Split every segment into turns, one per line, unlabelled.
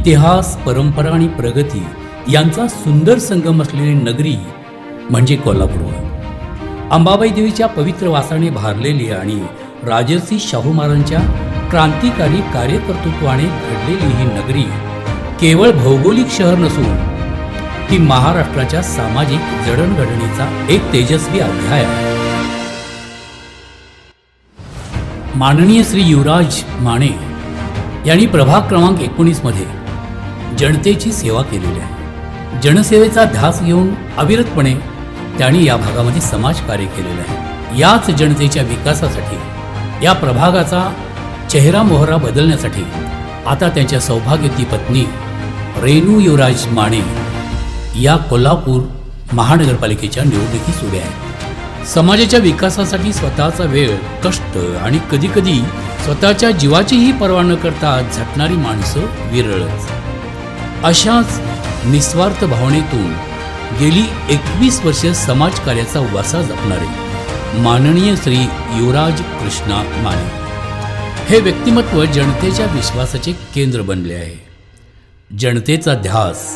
इतिहास, परंपरा आणि प्रगती यांचा सुंदर संगम असलेली नगरी म्हणजे कोल्हापूर. अंबाबाई देवीच्या पवित्र वासाने भारलेली आणि राजर्षी शाहू महाराजांच्या क्रांतिकारी कार्यकर्तृत्वाने घडलेली ही नगरी केवळ भौगोलिक शहर नसून ती महाराष्ट्राच्या सामाजिक जडणघडणीचा एक तेजस्वी अध्याय आहे. माननीय श्री युवराज माने यांनी प्रभाग क्रमांक 19 मध्ये जनतेची सेवा केलेली आहे. जनसेवेचा ध्यास घेऊन अविरतपणे त्यांनी या भागामध्ये समाजकार्य केलेलं आहे. याच जनतेच्या विकासासाठी या प्रभागाचा चेहरा मोहरा बदलण्यासाठी आता त्यांच्या सौभाग्यवती पत्नी रेणू युवराज माने या कोल्हापूर महानगरपालिकेच्या निवडणुकीस उभ्या आहेत. समाजाच्या विकासासाठी स्वतःचा वेळ, कष्ट आणि कधीकधी स्वतःच्या जीवाचीही पर्वा न करता झटणारी माणसं विरळच. अशाच निस्वार्थ भावनेतून गेली 21 वर्षे समाजकार्याचा वासा जपणारे माननीय श्री युवराज कृष्णा माने हे व्यक्तिमत्व जनतेच्या विश्वासाचे केंद्र बनले आहे. जनतेचा ध्यास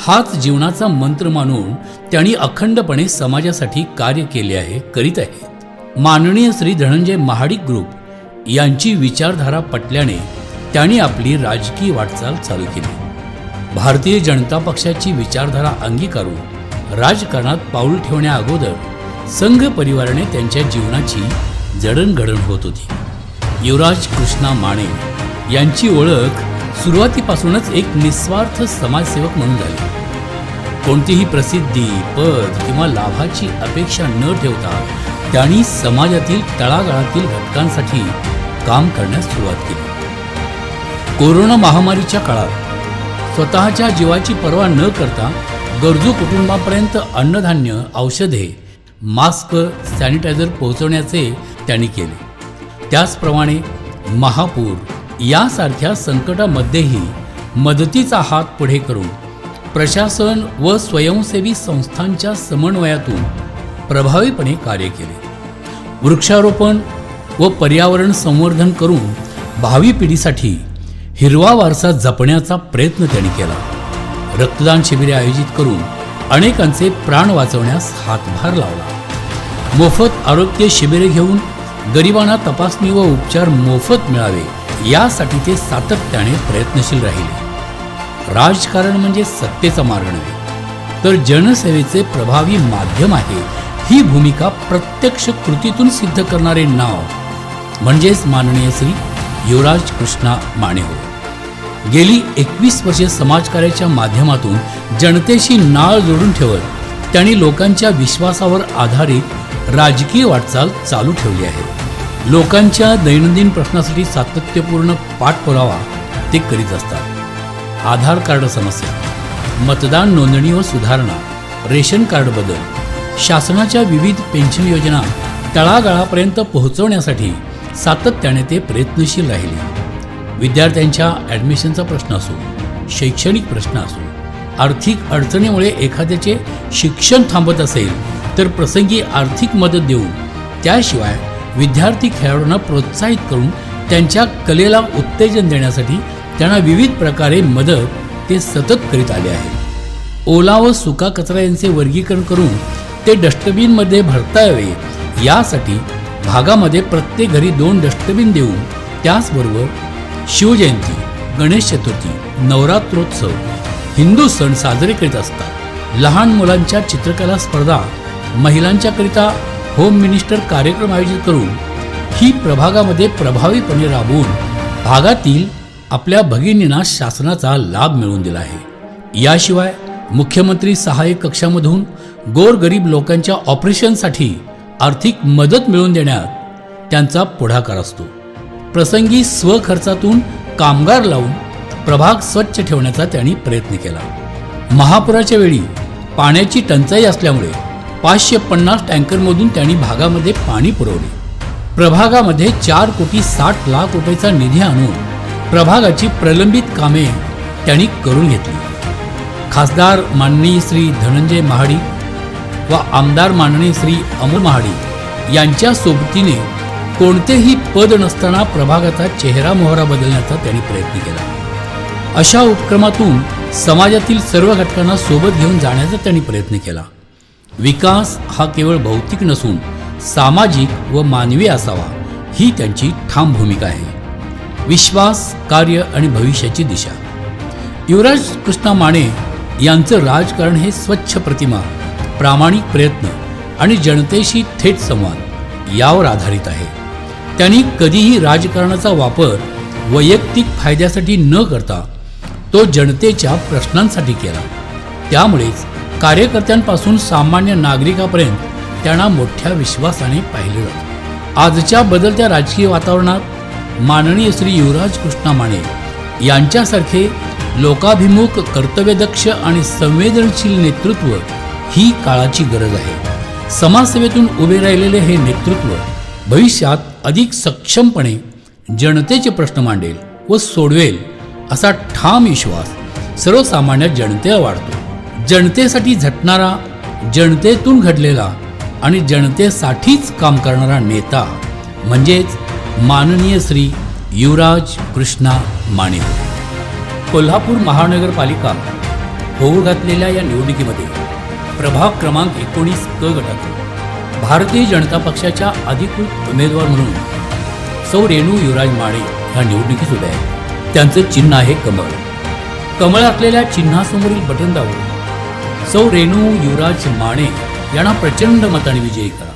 हाच जीवनाचा मंत्र मानून त्यांनी अखंडपणे समाजासाठी कार्य केले आहे, करीत आहेत. माननीय श्री धनंजय महाडिक ग्रुप यांची विचारधारा पटल्याने त्यांनी आपली राजकीय वाटचाल चालू केली. भारतीय जनता पक्षाची विचारधारा अंगीकारून राजकारणात पाऊल ठेवण्या अगोदर संघ परिवाराने त्यांच्या जीवनाची जडणघडण होत होती. युवराज कृष्णा माने यांची ओळख सुरुवातीपासूनच एक निस्वार्थ समाजसेवक म्हणून झाली. कोणतीही प्रसिद्धी, पद किंवा लाभाची अपेक्षा न ठेवता त्यांनी समाजातील तळागाळातील घटकांसाठी काम करण्यास सुरुवात केली. कोरोना महामारीच्या काळात स्वतःच्या जीवाची पर्वा न करता गरजू कुटुंबापर्यंत अन्नधान्य, औषधे, मास्क, सॅनिटायझर पोहोचवण्याचे त्यांनी केले. त्याचप्रमाणे महापूर यासारख्या संकटामध्येही मदतीचा हात पुढे करून प्रशासन व स्वयंसेवी संस्थांच्या समन्वयातून प्रभावीपणे कार्य केले. वृक्षारोपण व पर्यावरण संवर्धन करून भावी पिढीसाठी हिरवा वारसा जपण्याचा प्रयत्न त्यांनी केला. रक्तदान शिबिरे आयोजित करून अनेकांचे प्राण वाचवण्यास हातभार लावला. मोफत आरोग्य शिबिरे घेऊन गरिबांना तपासणी व उपचार मोफत मिळावे यासाठी ते सातत्याने प्रयत्नशील राहिले. राजकारण म्हणजे सत्तेचा मार्ग नव्हे, तर जनसेवेचे प्रभावी माध्यम आहे ही भूमिका प्रत्यक्ष कृतीतून सिद्ध करणारे नाव म्हणजेच माननीय श्री युवराज कृष्णा माने होय. गेली 21 वर्षे समाजकार्याच्या माध्यमातून जनतेशी नाळ जोडून ठेवत त्यांनी लोकांच्या विश्वासावर आधारित राजकीय वाटचाल चालू ठेवली आहे. लोकांच्या दैनंदिन प्रश्नासाठी सातत्यपूर्ण पाठपुरावा ते करीत असतात. आधार कार्ड समस्या, मतदान नोंदणी व सुधारणा, रेशन कार्ड बदल, शासनाच्या विविध पेन्शन योजना तळागाळापर्यंत पोहोचवण्यासाठी सातत्याने ते प्रयत्नशील राहिले. विद्यार्थ्यांच्या ॲडमिशनचा प्रश्न असो, शैक्षणिक प्रश्न असो, आर्थिक अडचणीमुळे एखाद्याचे शिक्षण थांबत असेल तर प्रसंगी आर्थिक मदत देऊन, त्याशिवाय विद्यार्थी खेळाडूंना प्रोत्साहित करून त्यांच्या कलेला उत्तेजन देण्यासाठी त्यांना विविध प्रकारे मदत ते सतत करीत आले आहे. ओला व सुका कचरा यांचे वर्गीकरण करून ते डस्टबिनमध्ये भरता यावे यासाठी भागामध्ये प्रत्येक घरी 2 डस्टबिन देऊन, त्याचबरोबर शिवजयंती, गणेश चतुर्थी, नवरात्रोत्सव, हिंदू सण साजरे करीत असतात. लहान मुलांच्या चित्रकला स्पर्धा, महिलांच्याकरिता होम मिनिस्टर कार्यक्रम आयोजित करून ही प्रभागामध्ये प्रभावीपणे राबवून भागातील आपल्या भगिनींना शासनाचा लाभ मिळवून दिला आहे. याशिवाय मुख्यमंत्री सहाय्यक कक्षामधून गोरगरीब लोकांच्या ऑपरेशनसाठी आर्थिक मदत मिळवून देण्यात त्यांचा पुढाकार असतो. प्रसंगी स्वखर्चातून कामगार लावून प्रभाग स्वच्छ ठेवण्याचा त्यांनी प्रयत्न केला. महापुराच्या वेळी पाण्याची टंचाई असल्यामुळे 550 टँकरमधून त्यांनी भागामध्ये पाणी पुरवले. प्रभागामध्ये 4,60,00,000 रुपयाचा निधी आणून प्रभागाची प्रलंबित कामे त्यांनी करून घेतली. खासदार माननीय श्री धनंजय महाडिक व आमदार माननीय श्री अमोल महाडिक यांच्या सोबतीने कोणतेही पद नसताना प्रभागाचा चेहरा मोहरा बदलण्याचा त्यांनी प्रयत्न केला. अशा उपक्रमातून समाजातील सर्व घटकांना सोबत घेऊन जाण्याचा त्यांनी प्रयत्न केला. विकास हा केवळ भौतिक नसून सामाजिक व मानवी असावा ही त्यांची ठाम भूमिका आहे. विश्वास, कार्य आणि भविष्याची दिशा. युवराज कृष्णा माने यांचं राजकारण हे स्वच्छ प्रतिमा, प्रामाणिक प्रयत्न आणि जनतेशी थेट संवाद यावर आधारित आहे. त्यांनी कधीही राजकारणाचा वापर वैयक्तिक फायद्यासाठी न करता तो जनतेच्या प्रश्नांसाठी केला. त्यामुळेच कार्यकर्त्यांपासून सामान्य नागरिकापर्यंत त्यांना मोठ्या विश्वासाने पाहिले जाते. आजच्या बदलत्या राजकीय वातावरणात माननीय श्री युवराज कृष्णा माने यांच्यासारखे लोकाभिमुख, कर्तव्यदक्ष आणि संवेदनशील नेतृत्व ही काळाची गरज आहे. समाजसेवेतून उभे राहिलेले हे नेतृत्व भविष्यात अधिक सक्षमपणे जनतेचे प्रश्न मांडेल व सोडवेल असा ठाम विश्वास सर्वसामान्य जनतेला वाढतो. जनतेसाठी झटणारा, जनतेतून घडलेला आणि जनतेसाठीच काम करणारा नेता म्हणजेच माननीय श्री युवराज कृष्णा माने. कोल्हापूर महानगरपालिका होऊ घातलेल्या या निवडणुकीमध्ये प्रभाग क्रमांक 19 क गटातून भारतीय जनता पक्षाच्या अधिकृत उमेदवार म्हणून सौ रेणू युवराज माने ह्या निवडणुकीत उभ्या आहेत. त्यांचं चिन्ह आहे कमळ. कमळ असलेल्या चिन्हासमोरील बटन दाबून सौ रेणू युवराज माने यांना प्रचंड मताने विजयी करा.